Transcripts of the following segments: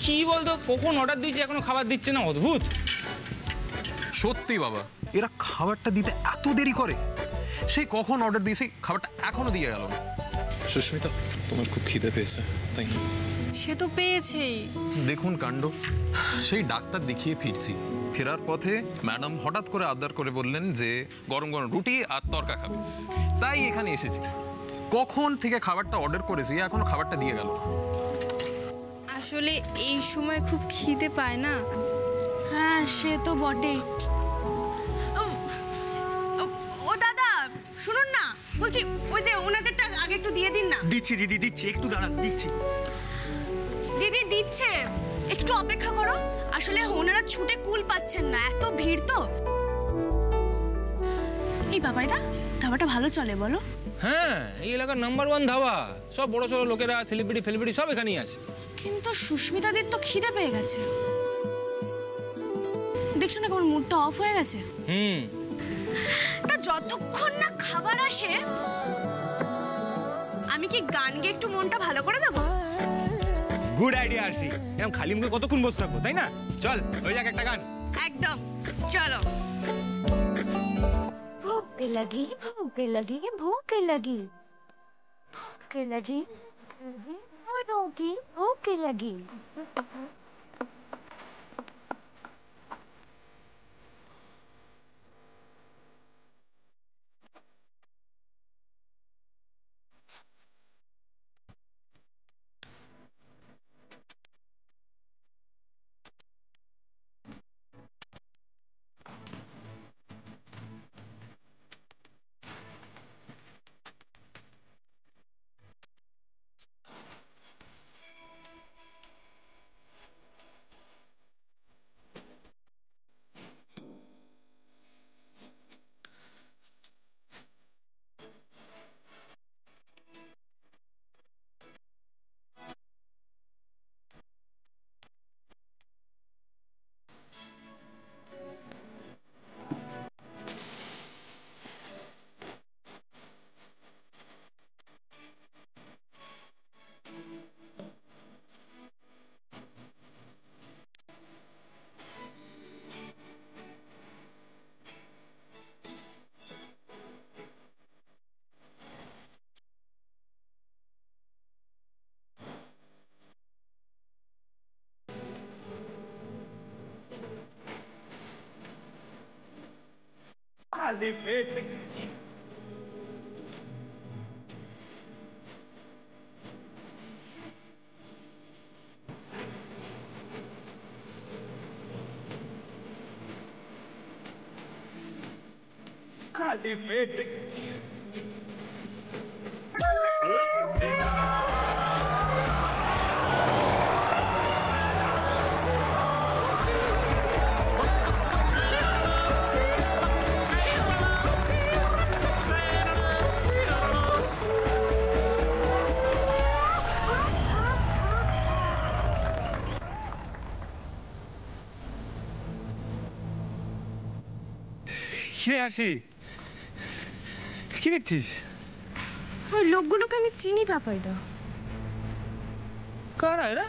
কি বলতো, কখন অর্ডার দিয়েছি এখনো খাবার দিচ্ছে না, অদ্ভুত। সত্যি বাবা, এরা খাবারটা দিতে এত দেরি করে। সেই কখন অর্ডার দিয়েছি, খাবারটা এখনো দিয়ে গেল না। সুস্মিতা, তোমার খুব খিদে পেয়েছে তাই না? সে তো পেয়েছেই। দেখুন কাণ্ড, সেই ডাক্তার দেখিয়ে ফিরছি, ফেরার পথে ম্যাডাম হঠাৎ করে আবদার করে বললেন যে গরম গরম রুটি আর তরকা খাবে, তাই এখানে এসেছি। কখন থেকে খাবারটা অর্ডার করেছি, এখনো খাবারটা দিয়ে গেল না। আসলে এই সময় খুব খিদে পায় না। হ্যাঁ সে তো বটেই। ও দাদা শুনুন না, বলছি ওই যে ওনাদেরটা আগে একটু দিয়ে দিন না। দিচ্ছি দিদি, দিচ্ছি, একটু দাঁড়ান, দিচ্ছি। দিদি দিচ্ছে, একটু অপেক্ষা করো। আসলে ওনারা ছুটে কুল পাচ্ছেন না, এত ভিড় তো। এই বাবাইদা, ধাবাটা ভালো চলে বলো? হ্যাঁ, এই এলাকার নাম্বার 1 ধাবা। সব বড় সড়ো লোকেরা, সেলিব্রিটি সব এখানেই আছে। কিন্তু সুস্মিতাদের তো খিদে পেয়ে গেছে, দেখছো না কেমন মুডটা অফ হয়ে গেছে। তা যতক্ষণ না খাবার আসে, আমি কি গান গেয়ে একটু মনটা ভালো করে দেবো? গুড আইডিয়া আসি। এরকম খালি মুখে কতক্ষণ বসে থাকবো, তাই না? চল ওই যাক একটা গান। একদম, চলো। भूख लगी भूख लगी भूख लगी भूख लगी की भूख लगी। खाली पेट खाली पेट আসি, কি দেখছিস? ওই লোকগুলোকে আমি চিনি বাবাইদা। কারা এরা?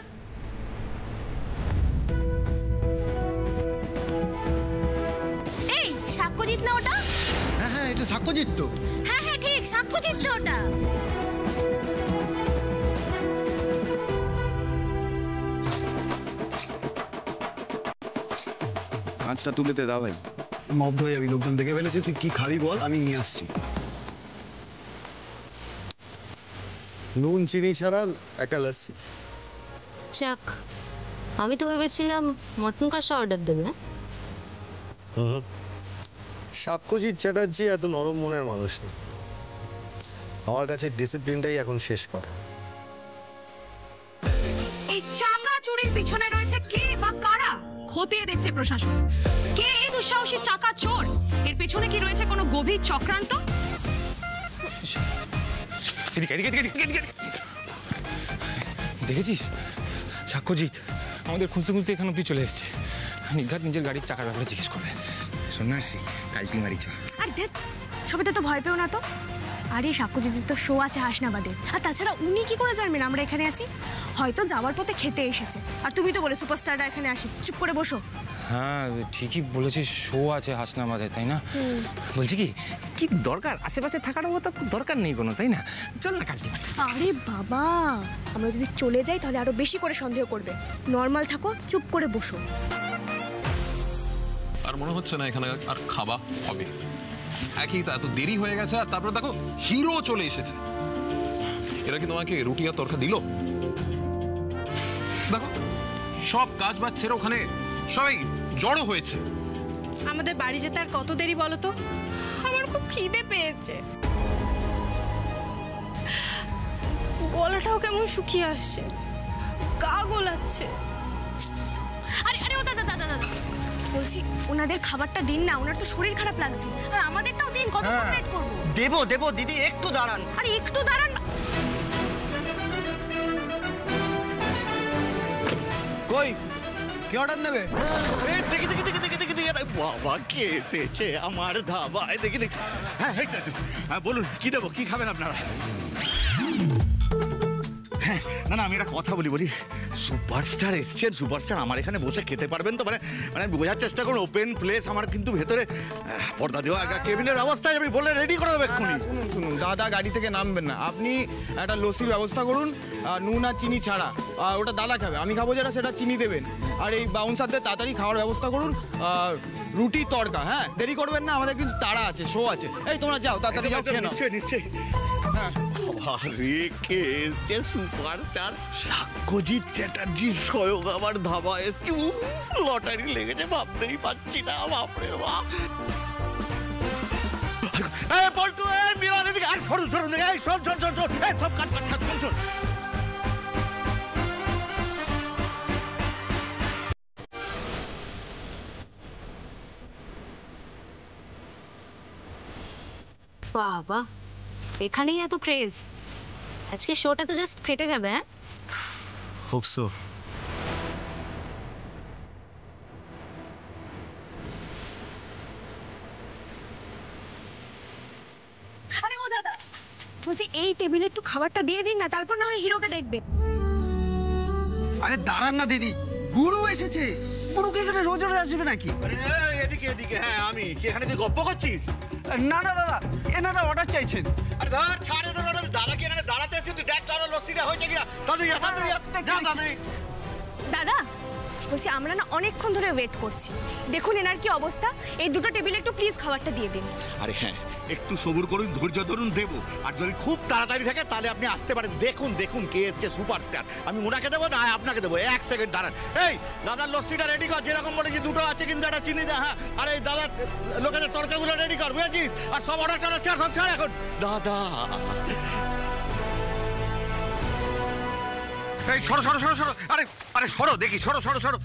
এই সাক্ষ্যজিৎ না ওটা? হ্যাঁ হ্যাঁ, এটা সাক্ষ্যজিৎ তো। হ্যাঁ হ্যাঁ ঠিক, সাক্ষ্যজিৎ তো ওটা। মাছটা তুলেতে দাও ভাই। মব্দ হয়ে যাবি, লোকজন দেখে ফেলেছে। তুই কি খাবি বল, আমি নিয়ে আসছি। নুন চিনি ছাড়া একটা লস্যি। যাক, আমি তো ভেবেছিলাম মটন কষা অর্ডার দেবে। সাক্ষ্যজিৎ চ্যাটার্জি এত নরম মনের মানুষ নেই। আমার কাছে ডিসিপ্লিনটাই এখন শেষ কথা। এই চাকা চুরির পিছনে রয়েছে কে বা কারা, খতিয়ে দেখছে প্রশাসন। কে এই দুঃসাহসী চাকা চোর? এর পেছনে কি রয়েছে কোনো গভীর চক্রান্ত? দেখেছিস, সাক্ষ্যজিৎ আমাদের খুঁজতে খুঁজতে এখানে অব্দি চলে এসছে। নির্ঘাত নিজের গাড়ির চাকার ব্যাপারে জিজ্ঞেস করবে। সন্ন্যাসী কালটি মারি চল। আর দেখ, সবাই তো ভয় পেও না তো। আরে সাক্ষ্যজিৎ তো শো আছে হাসনাবাদে, আর তাছাড়া উনি কি করে জানবেন আমরা এখানে আছি? হয়তো যাওয়ার পথে খেতে এসেছে। আর তুমি তো বলে সুপারস্টাররা এখানে আসে, চুপ করে বসো। হ্যাঁ ঠিকই বলেছিস, শো আছে হাসনাবাদে, তাই না? বলছি কি কি দরকার আশেপাশে থাকারও তো দরকার নেই কোনো, তাই না? চল না কালকে। আরে বাবা, আমরা যদি চলে যাই তাহলে আরো বেশি করে সন্দেহ করবে। নর্মাল থাকো, চুপ করে বসো। আর মনে হচ্ছে না এখানে আর খাওয়া হবে। একই তো এত দেরি হয়ে গেছে, আর তারপরে দেখো হিরো চলে এসেছে। এরা কি তোমাকে রুটি আর তরকা দিল? দেখো সব কাজ বাজ ছেড়ে ওখানে সবাই জড়ো হয়েছে। আমাদের বাড়ি যেতে আর কত দেরি বলো তো? আমার খুব খিদে পেয়েছে, গলাটাও কেমন শুকিয়ে আসছে, গা গোলাচ্ছে। আরে আরে ও দাদা দাদা দাদা, বলছি ওনাদের খাবারটা দিন না, ওনার তো শরীর খারাপ লাগছে। আর আমাদেরটাও দিন, কতক্ষণ ওয়েট করবো? দেবো দেবো দিদি, একটু দাঁড়ান। আরে একটু দাঁড়ান। কই কে অর্ডার নেবে? দেখি দেখি দেখি দেখি দেখি দেখি বাবা কে এসেছে আমার ধাবায়, দেখি দেখি। হ্যাঁ হ্যাঁ বলুন কি দেবো, কি খাবেন আপনারা? হ্যাঁ না না, আমি একটা কথা বলি সুপারস্টার এসছেন, সুপারস্টার আমার এখানে বসে খেতে পারবেন তো? মানে বোঝার চেষ্টা করুন, ওপেন প্লেস আমার কিন্তু ভেতরে পর্দা দেওয়া কেবিনের ব্যবস্থায় আমি বলে রেডি করে দেবো এক্ষুনি। শুনুন দাদা, গাড়ি থেকে নামবেন না, আপনি একটা লস্যির ব্যবস্থা করুন, নুন আর চিনি ছাড়া। ওটা দাদা খাবে, আমি খাবো যেটা সেটা চিনি দেবেন। আর এই বাউন্সারদের তাড়াতাড়ি খাওয়ার ব্যবস্থা করুন, রুটি তড়কা। হ্যাঁ দেরি করবেন না, আমাদের কিন্তু তাড়া আছে, শো আছে। এই তোমরা যাও, তাড়াতাড়ি যাও, খেয়ে নাও। নিশ্চয়ই নিশ্চয়ই। হ্যাঁ আরে কে এসছে? সুপারস্টার সাক্ষ্যজিৎ চ্যাটার্জি স্বয়ং আমার ধাবা এসছে। লটারি লেগেছে, ভাবতেই পারছি না, বাপরে বাপ। পল্টু মিলান এদিকে, আর সরু সরু দেখে, শোন শোন শোন শোন, সব কাট কাট কাট, শোন শোন। বাবা, এখানেই এত ক্রেজ। আজকে শোটা তো জাস্ট ফেটে যাবে। হ্যাঁ হোপ সো। আরে ও দাদা, বলছি এই টেবিলে একটু খাবারটা দিয়ে দিন না, তারপর না হয় হিরোকে দেখবে। আরে দাঁড়ান না দিদি, গুরু এসেছে। গুরুকে এখানে রোজ রোজ আসবে নাকি? এদিকে এদিকে, হ্যাঁ আমি কি এখানে তুই গপ্প করছিস? না না দাদা, এনারা অর্ডার চাইছেন। আরে ধর ছাড়ে তো, দাদা কি এখানে দাঁড়াতে এসে তুই দেখ দাঁড়া লস্যিটা হয়েছে কিনা। দাদা বলছি আমরা না অনেকক্ষণ ধরে ওয়েট করছি, দেখুন এনার কি অবস্থা। এই দুটো টেবিলে একটু প্লিজ খাবারটা দিয়ে দিন। আরে হ্যাঁ একটু সবুর করুন, ধৈর্য ধরুন, দেবো। আর যদি খুব তাড়াতাড়ি থাকে তাহলে আপনি আসতে পারেন। দেখুন দেখুন কে এসছে সুপারস্টার, আমি ওনাকে দেবো না আপনাকে দেবো। 1 সেকেন্ড দাঁড়ান। এই দাদার লস্যিটা রেডি কর, যেরকম বলেছি দুটো আছে কিন্তু একটা চিনি দে। হ্যাঁ আর এই দাদার লোকেদের তরকারিগুলো রেডি কর, বুঝেছিস? আর সব অর্ডার টার্ডার ছাড়, সব ছাড় এখন। দাদা এই সরো সরো সরো সরো, আরে আরে সরো দেখি, সরো সরো সরো।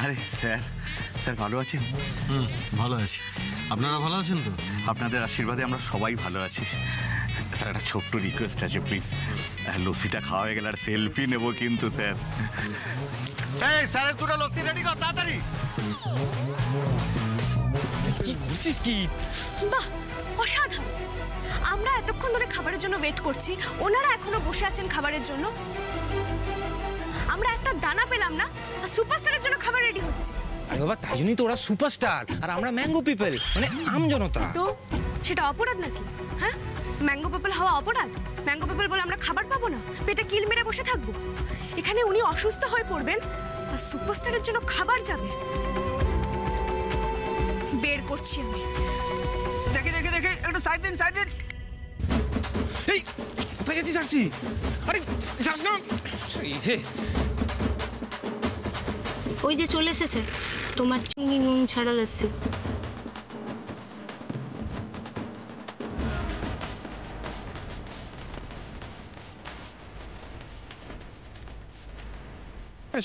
আরে স্যার, স্যার ভালো আছেন? ভালো আছি, আপনারা ভালো আছেন তো? আপনাদের আশীর্বাদে আমরা সবাই ভালো আছি। স্যার একটা ছোট্ট রিকোয়েস্ট আছে প্লিজ, লস্যিটা খাওয়া হয়ে গেলে আর সেলফি নেবো কিন্তু স্যার। এই স্যারের দুটো লস্যি রেডি কর তাড়াতাড়ি। কি করছিস কি? বাহ অসাধারণ, আমরা এতক্ষণ ধরে খাবারের জন্য ওয়েট করছি, ওনারা এখনো বসে আছেন খাবারের জন্য। আমরা একটা দানা পেলাম না, আর সুপারস্টারের জন্য খাবার রেডি হচ্ছে। আরে বাবা, তাই জন্যই তো ওরা সুপারস্টার আর আমরা ম্যাঙ্গো পিপল, মানে আম জনতা। তো সেটা অপরাধ নাকি? হ্যাঁ ম্যাঙ্গো পিপল হওয়া অপরাধ? ম্যাঙ্গো পিপল বলে আমরা খাবার পাবো না, পেটে কিল মেরে বসে থাকবো? এখানে উনি অসুস্থ হয়ে পড়বেন আর সুপারস্টারের জন্য খাবার যাবে। বের করছি আমি। দেখে দেখে দেখে, একটু সাইড দিন, সাইড দিন। এই কোথায় যাচ্ছিস আরসি? আরে যাস না। এই যে ওই যে চলে এসেছে তোমার চিনি নুন ছাড়া লস্যি।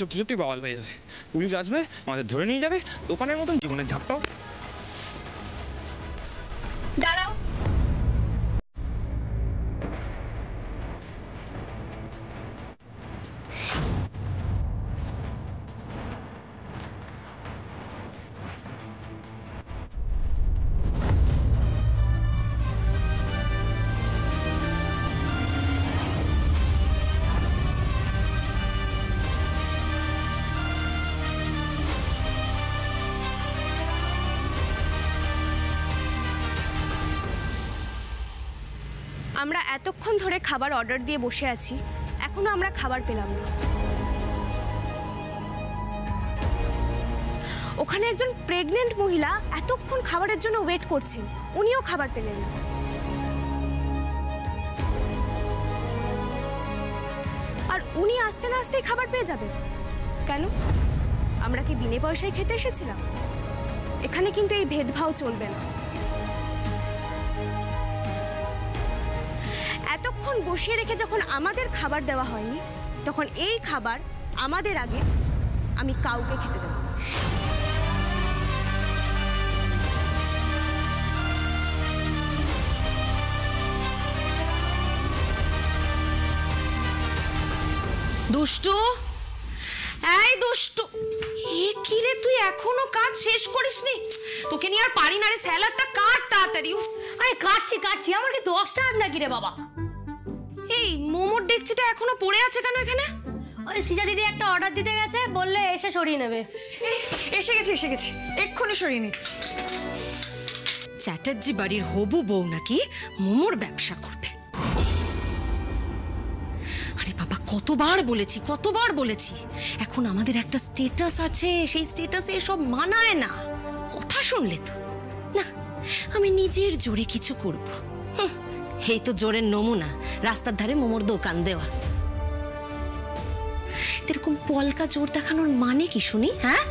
সত্যি সত্যি বাওয়াল হয়ে যাবে, পুলিশ আসবে আমাদের ধরে নিয়ে যাবে, দোকানের মতন জীবনের ঝাপটাও। দাঁড়াও, আমরা এতক্ষণ ধরে খাবার অর্ডার দিয়ে বসে আছি, এখনো আমরা খাবার পেলাম না। ওখানে একজন প্রেগনেন্ট মহিলা এতক্ষণ খাবারের জন্য ওয়েট করছেন, উনিও খাবার পেলেন না। আর উনি আসতে না আসতেই খাবার পেয়ে যাবেন কেন? আমরা কি বিনে পয়সায় খেতে এসেছিলাম? এখানে কিন্তু এই ভেদভাব চলবে না। এতক্ষণ বসিয়ে রেখে যখন আমাদের খাবার দেওয়া হয়নি, তখন এই খাবার আমাদের আগে আমি কাউকে খেতে দেব না। দুষ্টু, এই দুষ্টু, এ কি রে, তুই এখনো কাজ শেষ করিসনি? তোকে নিয়ে আর পারি না রে, স্যালাডটা কাট তাড়াতাড়ি। আরে কাটছি, আমার কি 10 টাকা নাকি রে বাবা? এই মোমোর ডেকচিটা এখনো পড়ে আছে কেন এখানে? ওই সিজা দিদি একটা অর্ডার দিতে গেছে, বললে এসে সরিয়ে নেবে। এসে গেছি, এক্ষুনি সরিয়ে নিচ্ছি। চ্যাটার্জি বাড়ির হবু বউ নাকি মোমোর ব্যবসা করবে? আরে বাবা, কতবার বলেছি এখন আমাদের একটা স্ট্যাটাস আছে, সেই স্ট্যাটাসে এসব মানায় না। কথা শুনলে তো না, আমি নিজের জোরে কিছু করব। এই তো জোরের নমুনা, রাস্তার ধারে মোমোর দোকান দেওয়া। এরকম পলকা জোর দেখানোর মানে কি শুনি? হ্যাঁ,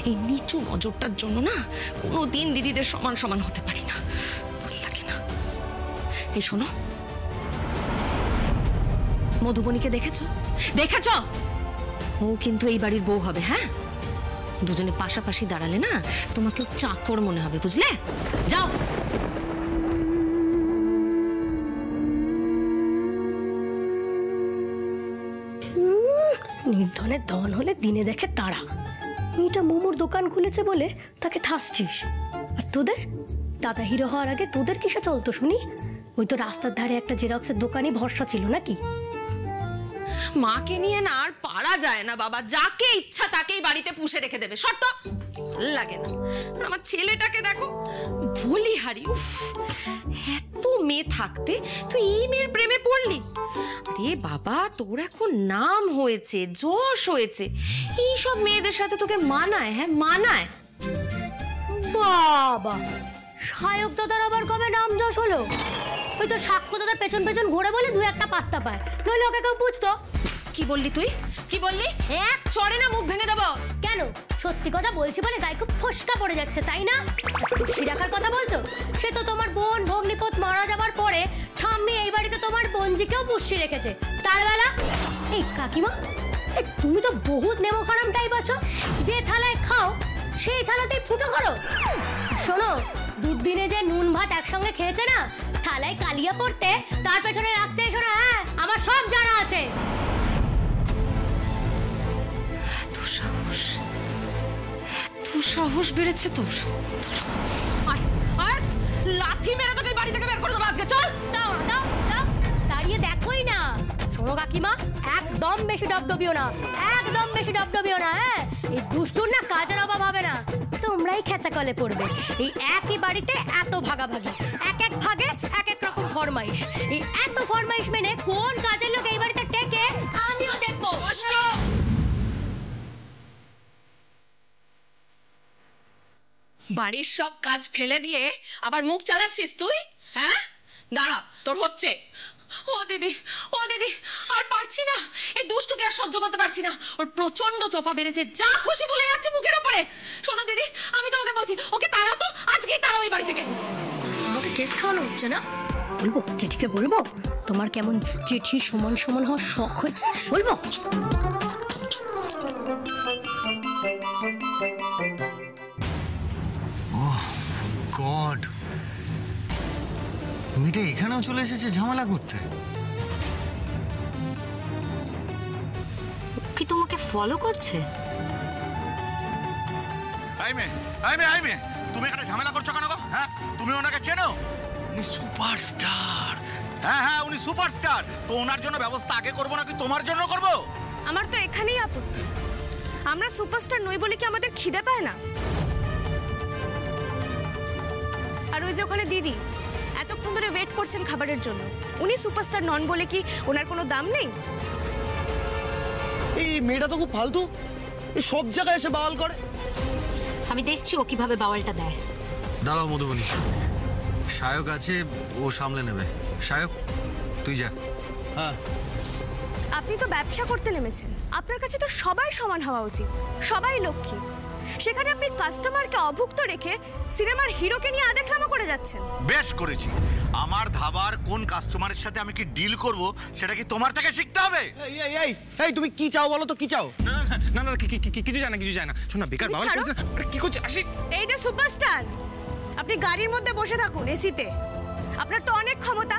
এই নিচু নজরটার জন্য না কোনোদিন দিদিদের সমান সমান হতে পারি না, ভালো লাগে না। এই শোনো, মধুবনীকে দেখেছো? ও কিন্তু এই বাড়ির বউ হবে। হ্যাঁ, দুজনে পাশাপাশি দাঁড়ালে না তোমাকেও চাকর মনে হবে, বুঝলে? যাও। নির্ধনের ধন হলে দিনে দেখে তারা। মেয়েটা মোমোর দোকান খুলেছে বলে তাকে থাসছিস, আর তোদের দাদা হিরো হওয়ার আগে তোদের কিসে চলতো শুনি? ওই তো রাস্তার ধারে একটা জেরক্সের দোকানই ভরসা ছিল নাকি? মাকে নিয়ে না আর পারা যায় না বাবা, যাকে ইচ্ছা তাকেই বাড়িতে পুষে রেখে দেবে, শর্ত লাগে না। আমার ছেলেটাকে দেখো, বলিহারি, উফ, এত মেয়ে থাকতে তুই এই মেয়ের প্রেমে পড়লি? আরে বাবা, তোর এখন নাম হয়েছে, যশ হয়েছে, এইসব মেয়েদের সাথে তোকে মানায়? হ্যাঁ মানায়। বাবা, সায়ক দাদার আবার কবে নাম যশ হলো? ওই তো সাক্ষ্য দাদার পেছন পেছন ঘুরে বলে 2-1টা পাত্তা পায়, নইলে ওকে কেউ বুঝতো। কি বললি তুই? কি বললি? এক চড়ে না মুখ ভেঙে দেবো। কেন? সত্যি কথা বলছি বলে গায়ে খুব ফসকা পড়ে যাচ্ছে, তাই না? খুশি রাখার কথা বলছো? সে তো তোমার বোন ভগ্নিপত মারা যাবার পরে ঠাম্মি এই বাড়িতে তোমার বোনজিকেও পুষি রেখেছে। তার বেলা এই কাকিমা, তুমি তো বহুত নেমো খারাম টাইপ আছো, যে থালায় খাও সেই থালাতেই ফুটো করো। শোনো, দুদিনে যে নুন ভাত একসঙ্গে খেয়েছে না, থালায় কালিয়া পড়তে তার পেছনে রাখতে এসো না। হ্যাঁ, আমার সব জানা আছে। এত সাহস বেড়েছে তোর? লাথি মেরে তোকে বাড়ি থেকে বের করে দেবো আজকে। চল। দাও, দাঁড়িয়ে দেখোই না। শোনো কাকিমা, একদম বেশি ডবডবিও না, হ্যাঁ? এই দুষ্টুর না কাজের অভাব হবে না, তোমরাই খেচা কলে পড়বে। এই একই বাড়িতে এত ভাগাভাগি, এক এক ভাগে এক এক রকম ফরমাইশ। এই এত ফরমাইশ মেনে কোন কাজের লোক এই বাড়িতে টেকে আমিও দেখবো। বাড়ির সব কাজ ফেলে দিয়ে আবার মুখ চালাচ্ছিস তুই? হ্যাঁ, দাঁড়া, তোর হচ্ছে। ও দিদি, আর পারছি না, এই দুষ্টুকে আর সহ্য করতে পারছি না। ওর প্রচন্ড চাপা বেড়েছে, যা খুশি বলে যাচ্ছে মুখের উপরে। শোনো দিদি, আমি তোমাকে বলছি, ওকে তাড়াও তো, আজকেই তাড়াও এই বাড়ি থেকে। আমাকে কেস খাওয়ানো হচ্ছে না? বলবো, জেঠিকে বলবো তোমার কেমন জেঠির সমান সমান হওয়ার শখ হয়েছে, বলবো। গড, মেয়েটা এখানেও চলে এসেছে ঝামেলা করতে। কি তোমাকে ফলো করছে? তুমি এখানে ঝামেলা করছো কেন গো? হ্যাঁ, তুমি ওনাকে চেনো? উনি সুপারস্টার। হ্যাঁ, উনি সুপারস্টার। তো ওনার জন্য ব্যবস্থা আগে করবো নাকি তোমার জন্য করবো? আমার তো এখানেই আপত্তি। আমরা সুপারস্টার নই বলে কি আমাদের খিদে পায় না? আর আর ওই যে ওখানে দিদি এতক্ষণ ধরে ওয়েট করছেন খাবারের জন্য, উনি সুপারস্টার নন বলে কি ওনার কোনো দাম নেই? এই মেয়েটা তো খুব ফালতু, এই সব জায়গায় এসে বাওয়াল করে। আমি দেখছি ও কিভাবে বাওয়ালটা দেয়। দাঁড়াও মধুবনী, সায়ক আছে, ও সামলে নেবে। সায়ক তুই যা। হ্যাঁ, আপনি তো ব্যবসা করতে নেমেছেন, আপনার কাছে তো সবাই সমান হওয়া উচিত, সবাই লক্ষ্মী। সেখানে আপনি কাস্টমারকে অভুক্ত রেখে সিনেমার হিরোকে নিয়ে আদেখলামো করে যাচ্ছেন। বেশ করেছি। আমার ধাবার কোন কাস্টমারের সাথে আমি কি ডিল করব সেটা কি তোমার থেকে শিখতে হবে? এই এই এই এই তুমি কি চাও বলো তো, কি চাও? না না কিছু জানা কিছু জানা। শোন না, বেকার বাবা কি করছে? আসি। এই যে সুপারস্টার, আপনি গাড়ির মধ্যে বসে থাকুন এসিতে। আপনার তো অনেক ক্ষমতা,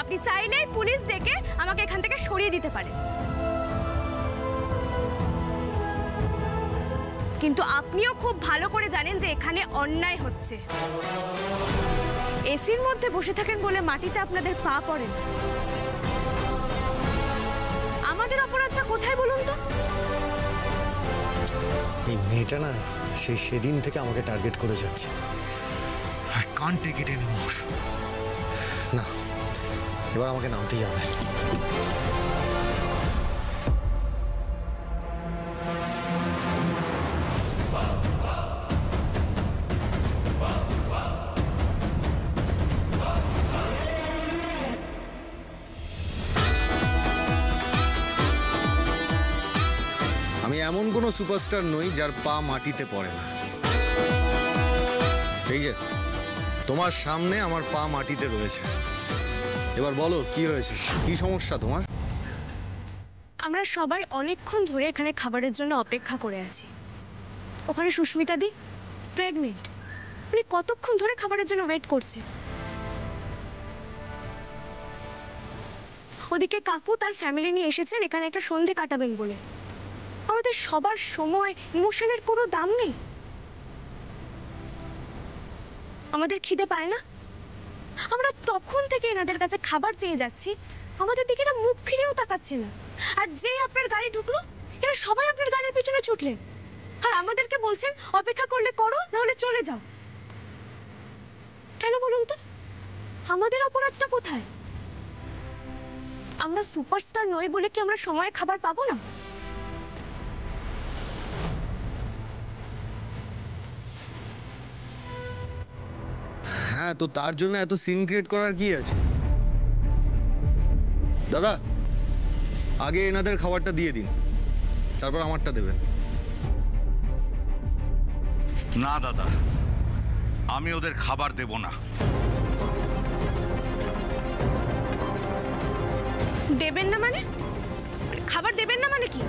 আপনি চাইলেই পুলিশ ডেকে আমাকে এখান থেকে সরিয়ে দিতে পারেন। কিন্তু আপনিও খুব ভালো করে জানেন যে এখানে অন্যায় হচ্ছে। এসির মধ্যে বসে থাকেন বলে মাটিতে আপনাদের পা পড়ে না। আমাদের অপরাধটা কোথায় বলুন তো? এই মেয়েটা না সেদিন থেকে আমাকে টার্গেট করে যাচ্ছে। I can't take it anymore. না, এবার আমাকে নামতেই হবে। আমি এমন কোনো সুপারস্টার নই যার পা মাটিতে পড়ে না। এই যে তোমার সামনে আমার পা মাটিতে রয়েছে। এবার বলো কি হয়েছে, কি সমস্যা তোমার? আমরা সবাই অনেকক্ষণ ধরে এখানে খাবারের জন্য অপেক্ষা করে আছি। ওখানে সুস্মিতা দি প্রেগনেন্ট, উনি কতক্ষণ ধরে খাবারের জন্য ওয়েট করছে। ওদিকে কাকু তার ফ্যামিলি নিয়ে এসেছেন এখানে একটা সন্ধে কাটাবেন বলে। আমাদের সবার সময় ইমোশনের কোনো দাম নেই। আমাদের খিদে পায় না, আমরা তখন থেকে এনাদের কাছে খাবার চেয়ে যাচ্ছি, আমাদের দিকে এরা মুখ ফিরেও তাকাচ্ছে না। আর যেই আপনার গাড়ি ঢুকলো এরা সবাই আপনার গাড়ির পিছনে ছুটলেন, আর আমাদেরকে বলছেন অপেক্ষা করলে করো, নাহলে চলে যাও। কেন বলুন তো, আমাদের অপরাধটা কোথায়? আমরা সুপারস্টার নই বলে কি আমরা সময়ে খাবার পাবো না? হ্যাঁ, তো তার জন্য এত সিন ক্রিয়েট করার কি আছে? দাদা, আগে এনাদের খাবারটা দিয়ে দিন, তারপর আমারটা দেবেন। না দাদা, আমি ওদের খাবার দেব না। দেবেন না মানে? খাবার দেবেন না মানে কি?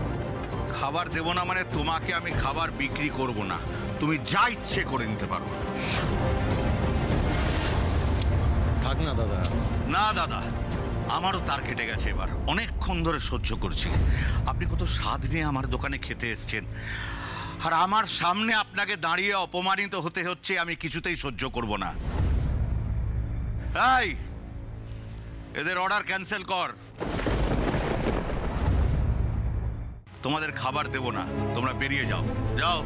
খাবার দেব না মানে তোমাকে আমি খাবার বিক্রি করব না, তুমি যা ইচ্ছে করে নিতে পারো। থাক না দাদা। না দাদা, আমারও তার কেটে গেছে, এবার অনেকক্ষণ ধরে সহ্য করছি। আপনি কত স্বাদ নিয়ে আমার দোকানে খেতে এসেছেন, আর আমার সামনে আপনাকে দাঁড়িয়ে অপমানিত হতে হচ্ছে, আমি কিছুতেই সহ্য করব না। এই, এদের অর্ডার ক্যান্সেল কর। তোমাদের খাবার দেব না, তোমরা বেরিয়ে যাও, যাও।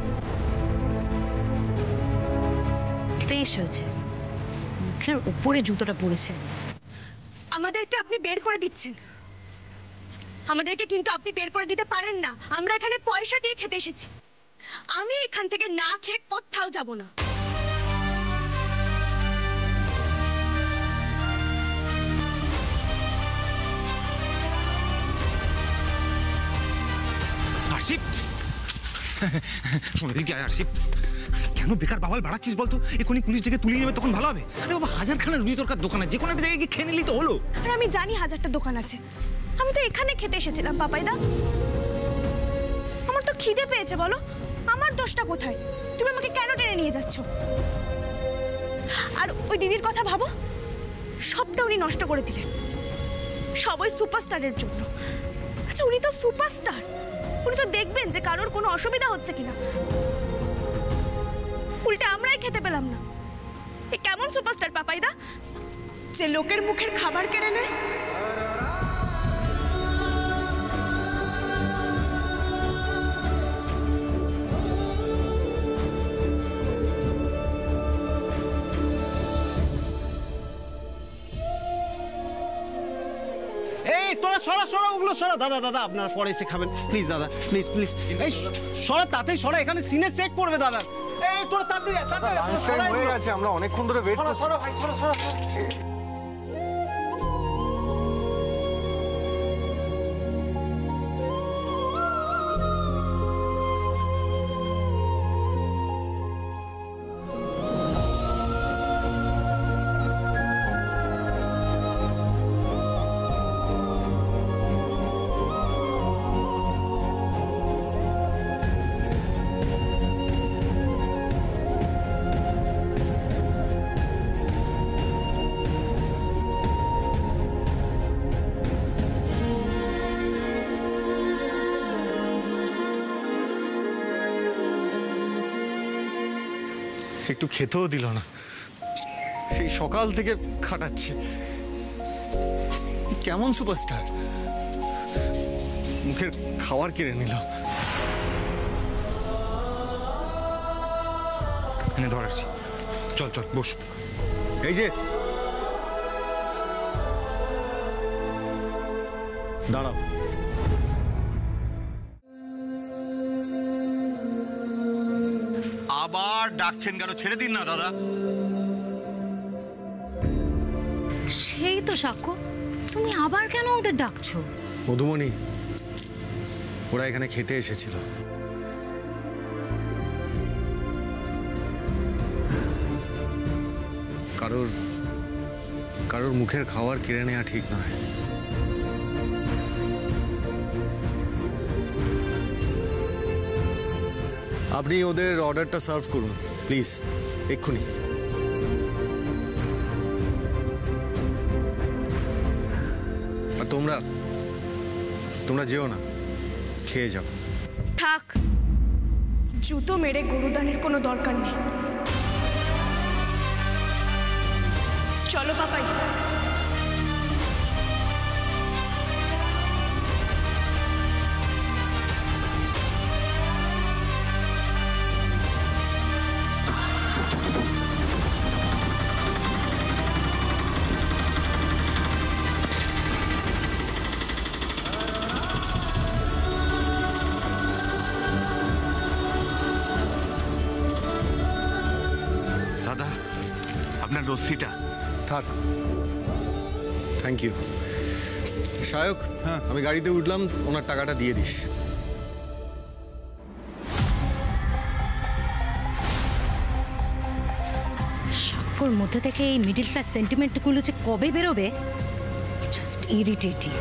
বেশ হয়েছে, মুখের উপরে জুতোটা পড়েছে। আমাদেরকে আপনি বের করে দিচ্ছেন, আমাদেরকে কিন্তু আপনি বের করে দিতে পারেন না। আমরা এখানে পয়সা দিয়ে খেতে এসেছি, আমি এখান থেকে না খেয়ে কোথাও যাব না। আশিপ, শোন এদিকে আয়। আশিপ, কেন বেকার বাবাল বাড়াচ্ছিস বলতো? এখনই পুলিশ ডেকে তুলে নেবে, তখন ভালো হবে। আরে বাবা, হাজারখানা রুটি তরকার দোকান আছে, যে কোনো একটা জায়গায় গিয়ে খেয়ে নিলেই তো হলো। আর আমি জানি হাজারটা দোকান আছে, আমি তো এখানে খেতে এসেছিলাম। পাপাইদা, আমার তো খিদে পেয়েছে, বলো আমার দোষটা কোথায়? তুমি আমাকে কেন টেনে নিয়ে যাচ্ছ? আর ওই দিদির কথা ভাবো, সবটা উনি নষ্ট করে দিলেন, সব ওই সুপারস্টারের জন্য। আচ্ছা, উনি তো সুপারস্টার, উনি তো দেখবেন যে কারোর কোনো অসুবিধা হচ্ছে কিনা। উল্টে আমরাই খেতে পেলাম না। এ কেমন সুপারস্টার পাপাইদা, যে লোকের মুখের খাবার কেড়ে নেয়? এই তোরা সরা সরা ওগুলো সরা। দাদা দাদা আপনারা পরে এসে খাবেন প্লিজ দাদা, প্লিজ প্লিজ। এই সরা, তাতেই সরা, এখানে সিনে চেক করবে দাদা। এই তোরা তাড়াতাড়ি হয়ে গেছে, আমরা অনেকক্ষণ ধরে ওয়েট করছি। সরা ভাই, সরা সরা। একটু খেতেও দিল না, সেই সকাল থেকে খাটাচ্ছে। কেমন সুপারস্টার, মুখের খাবার কেড়ে নিল। এনে ধরেছি, চল চল বস। এই যে দাঁড়াও, আবার ডাকছেন কেন? ছেড়ে দিন না দাদা। সেই তো সাক্ষ্য, তুমি আবার কেন ওদের ডাকছো? মধুমণি, ওরা এখানে খেতে এসেছিল। কারোর মুখের খাবার কেড়ে নেওয়া ঠিক নয়। আপনি ওদের অর্ডারটা সার্ভ করুন প্লিজ, এক্ষুনি। আর তোমরা যেও না, খেয়ে যাও। থাক, জুতো মেরে গরুদানের কোনো দরকার নেই। চলো পাপাই। দাদা, আপনার রসিটা। থাক, থ্যাংক ইউ। সায়ক, হ্যাঁ আমি গাড়িতে উঠলাম, ওনার টাকাটা দিয়ে দিস। সাক্ষ্যর মধ্যে থেকে এই মিডল ক্লাস সেন্টিমেন্টগুলো যে কবে বেরোবে, জাস্ট ইরিটেটিং।